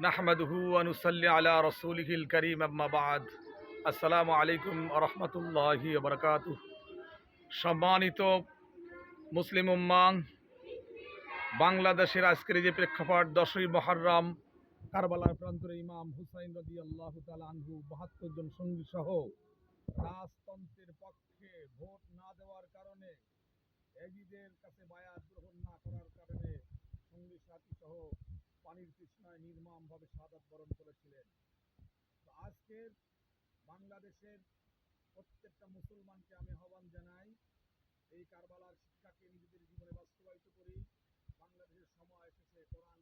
নাহমাদুহু ওয়া নুসাল্লি আলা রাসূলিহিল কারীম আম্মা বা'দ। আসসালামু আলাইকুম ওয়া রাহমাতুল্লাহি ওয়া বারাকাতুহু। সম্মানিত মুসলিম উম্মাহ, বাংলাদেশের আজকের এই যে প্রেক্ষাপট ১০ই মুহররম, কারবালার প্রান্তরে ইমাম হুসাইন রাদিয়াল্লাহু তাআলা আনহু ৭২ জন সঙ্গী সহ রাজতন্ত্রের পক্ষে ভোট না দেওয়ার কারণে, এজিদের কাছে বায়াত গ্রহণ না করার কারণে সঙ্গী সাথী সহ পানির তৃষ্ণায় নির্মমভাবে শাহাদাত বরণ করেছিলেন। তো আজকের বাংলাদেশের প্রত্যেকটা মুসলমানকে আমি আহ্বান জানাই, এই কারবালার শিক্ষাকে নিজেদের জীবনে বাস্তবায়িত করি। বাংলাদেশের সময় এসেছে কোরআন